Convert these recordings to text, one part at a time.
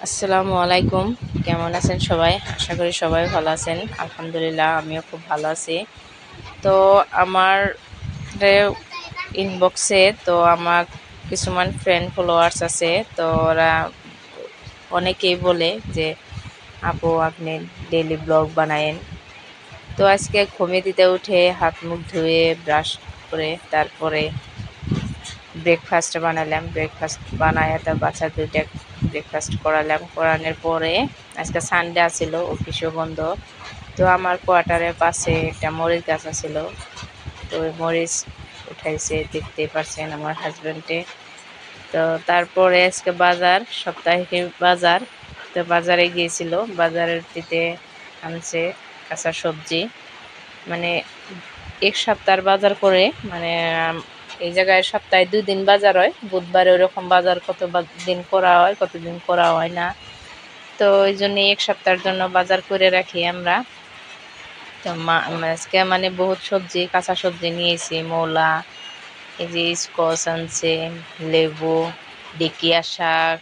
আসসালামু আলাইকুম। কেমন আছেন সবাই? আশা করি সবাই ভালো আছেন। আলহামদুলিল্লাহ আমিও খুব ভালো আছি। তো আমার ইনবক্সে তো আমার কিছুমান ফ্রেন্ড ফলোয়ার্স আছে। তো ওরা অনেকেই বলে যে আপু আপনি ডেইলি ব্লগ বানায়েন। তো আজকে ঘুমে দিতে উঠে হাত মুখ ধুয়ে ব্রাশ করে তারপরে ব্রেকফাস্ট বানালাম। ব্রেকফাস্ট বানায় তার বাচ্চা দুইটা ব্রেকফাস্ট করালাম। করানোর পরে আজকে সানডে আছিল, অফিসও বন্ধ। তো আমার কোয়ার্টারের পাশে একটা মরিচ গাছ আছিল। তো ওই মরিচ উঠাইছে, দেখতে পারছেন আমার হাজব্যান্ডে। তো তারপরে আজকে বাজার, সাপ্তাহিক বাজার। তো বাজারে গিয়েছিল, বাজারের দিতে আনছে কাঁচা সবজি। মানে এক সপ্তাহের বাজার করে, মানে এই জায়গায় সপ্তাহে 2 দিন বাজার হয়। বুধবারে ওরকম বাজার কত দিন করা হয়, কতদিন করা হয় না। তো ওই জন্য এক সপ্তাহের জন্য বাজার করে রাখি আমরা। তো আজকে মানে বহুত সবজি, কাঁচা সবজি নিয়েছি। মূলা, এই যে স্কোয়াশ আনছে, লেবু, ডেকিয়া শাক,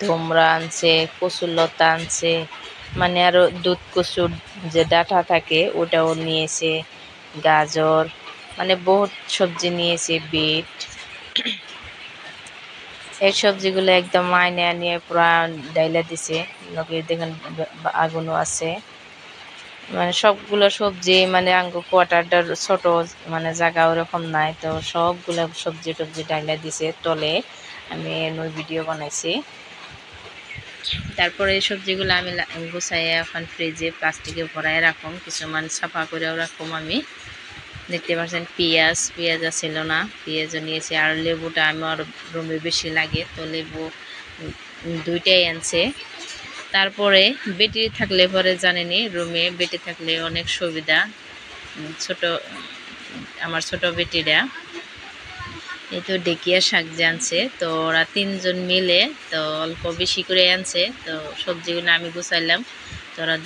ধুমরা আনছে, কচুলতা আনছে, মানে আরও দুধ কচুর যে ডাঁটা থাকে ওটাও নিয়েছে, গাজর, মানে বহুত সবজি নিয়েছে, বিট। এই সবজিগুলো একদম আইনে নিয়ে পুরা ডাইলা দিছে। লগে দেখেন আগুনও আছে। মানে সবগুলো সবজি, মানে আঙ্গু কোয়ার্টারটার ছোট, মানে জায়গা ওরকম নাই। তো সবগুলো সবজি টবজি ডাইলা দিছে তলে। আমি এর ভিডিও বানাইছি। তারপরে এই সবজিগুলো আমি গুছাইয়া এখন ফ্রিজে প্লাস্টিকে ভরায় রাখুম, কিছুমান সাফা করেও রাখুম আমি। দেখতে পাচ্ছেন পেঁয়াজ ছিল না, পেঁয়াজও নিয়েছি। আর লেবুটা আমার রুমে বেশি লাগে, তো লেবু দুইটাই আনছে। তারপরে বেটি থাকলে পরে জানেনি, রুমে বেটি থাকলে অনেক সুবিধা। ছোট আমার ছোট বেটিরা এই তো ডেকিয়া শাক যে আনছে, তো ওরা 3জন মিলে তো অল্প বেশি করে আনছে। তো সবজিগুলো আমি গুছাইলাম, তো ওরা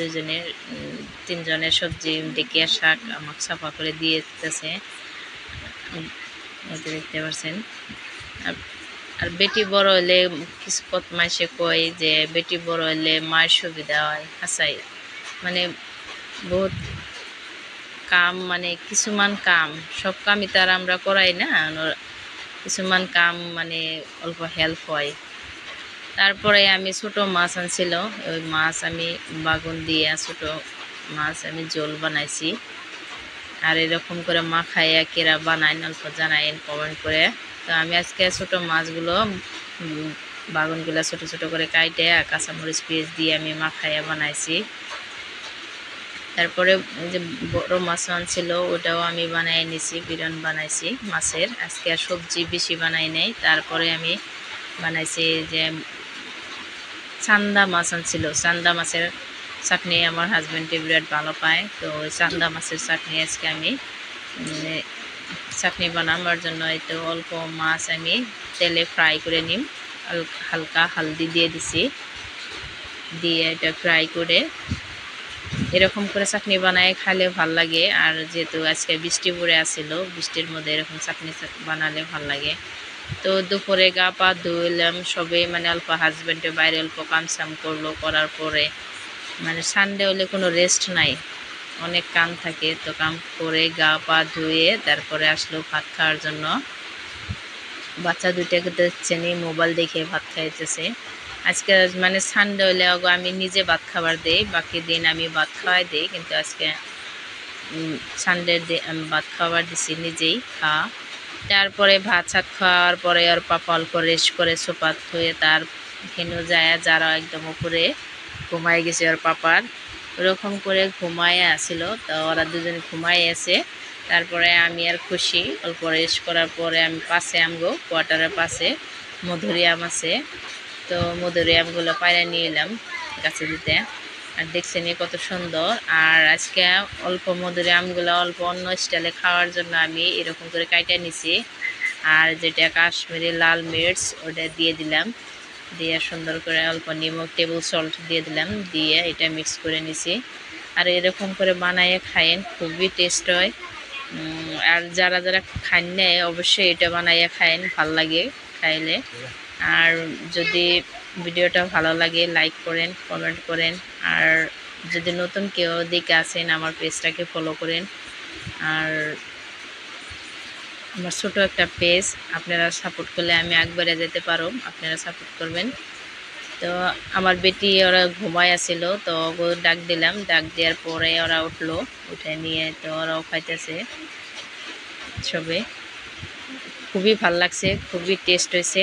3জনের সবজি ডেকিয়া শাক আমাকে সাফা করে দিয়ে দিতেছে। দেখতে পাচ্ছেন। আর বেটি বড় হলে কিছু কত মাসে কয় যে বেটি বড় হলে মায়ের সুবিধা হয়। হাসাই মানে বহুত কাম, মানে কিছুমান কাম, সব কামই তার আমরা করাই না, কিছুমান কাম মানে অল্প হেল্প হয়। তারপরে আমি ছোট মাছ আনছিল, ওই মাছ আমি বাগুন দিয়ে ছোট মাছ আমি ঝোল বানাইছি। আর এরকম করে মাখাইয়া কেরা বানাই অল্প জানাইন কমেন্ট করে। তো আমি আজকে ছোট মাছগুলো বাগুনগুলো ছোট ছোট করে কাইটে কাঁচামরিচ পেঁয়াজ দিয়ে আমি মাখাইয়া বানাইছি। তারপরে যে বড় মাছ আনছিল ওটাও আমি বানাই নিছি, বিরিয়ানি বানাইছি মাছের। আজকে আর সবজি বেশি বানাই নাই। তারপরে আমি বানাইছি যে চান্দা মাছ আনছিল, চান্দা মাছের চাটনি আমার হাজব্যান্ডে বিরাট ভালো পায়। তো ওই চান্দা মাছের চাটনি আজকে আমি চাটনি বানাবার জন্য তো অল্প মাছ আমি তেলে ফ্রাই করে নিম, হালকা হলদি দিয়ে দিছি, দিয়ে এটা ফ্রাই করে এরকম করে চাটনি বানায় খাইলে ভাল লাগে। আর যেহেতু আজকে বৃষ্টি পড়ে আসছিল, বৃষ্টির মধ্যে এরকম চাটনি বানালে ভাল লাগে। তো দুপুরে গা পা ধুইলাম সবে, মানে অল্প হাজব্যান্ডের বাইরে অল্প কাম সাম করলো, করার পরে মানে সানডে হলে কোনো রেস্ট নাই, অনেক কাম থাকে। তো কাম করে গা পা ধুয়ে তারপরে আসলো ভাত খাওয়ার জন্য। বাচ্চা দুইটাকে দেখছেন মোবাইল দেখে ভাত খাইতেছে। আজকে মানে সানডে হলে আমি নিজে ভাত খাবার দেই, বাকি দিন আমি ভাত খাওয়াই দিই, কিন্তু আজকে সানডের দিন আমি ভাত খাবার দিছি নিজেই খা। তারপরে ভাত সাত খাওয়ার পরে আর পাপা অল্প রেস্ট করে সোফাত হয়ে তার হেনু যায়, যারা একদম উপরে ঘুমাই গেছে ওর পাপার, ওরকম করে ঘুমায় আসছিল। তো ওরা দুজন ঘুমাই আছে। তারপরে আমি আর খুশি অল্প রেস্ট করার পরে আমি পাশে আমগো কোয়ার্টারের পাশে মধুরিআম আছে, তো মধুরিআমগুলো পায়রা নিয়ে এলাম গাছে দিতে। আর দেখছেন কত সুন্দর। আর আজকে অল্প মধুরিআমগুলো অল্প অন্য স্টাইলে খাওয়ার জন্য আমি এরকম করে কাইটা নিছি। আর যেটা কাশ্মীরি লাল মির্চ ওটা দিয়ে দিলাম, দিয়ে সুন্দর করে অল্প নিমক টেবিল সল্ট দিয়ে দিলাম, দিয়ে এটা মিক্স করে নিছি। আর এরকম করে বানাইয়ে খায়েন, খুবই টেস্ট হয়। আর যারা যারা খান নেয় অবশ্যই এটা বানাইয়ে খায়েন, ভাল লাগে খাইলে। আর যদি ভিডিওটা ভালো লাগে লাইক করেন, কমেন্ট করেন। আর যদি নতুন কেউ দেখে আসেন আমার পেজটাকে ফলো করেন। আর আমার ছোট একটা পেজ, আপনারা সাপোর্ট করলে আমি একবারে যেতে পারো, আপনারা সাপোর্ট করবেন। তো আমার বেটি ওরা ঘুমায় আসছিল, তো ডাক দিলাম, ডাক দেওয়ার পরে ওরা উঠলো, উঠে নিয়ে তো ওরাও খাইতেছে সবে। খুবই ভাল লাগছে, খুবই টেস্ট হয়েছে।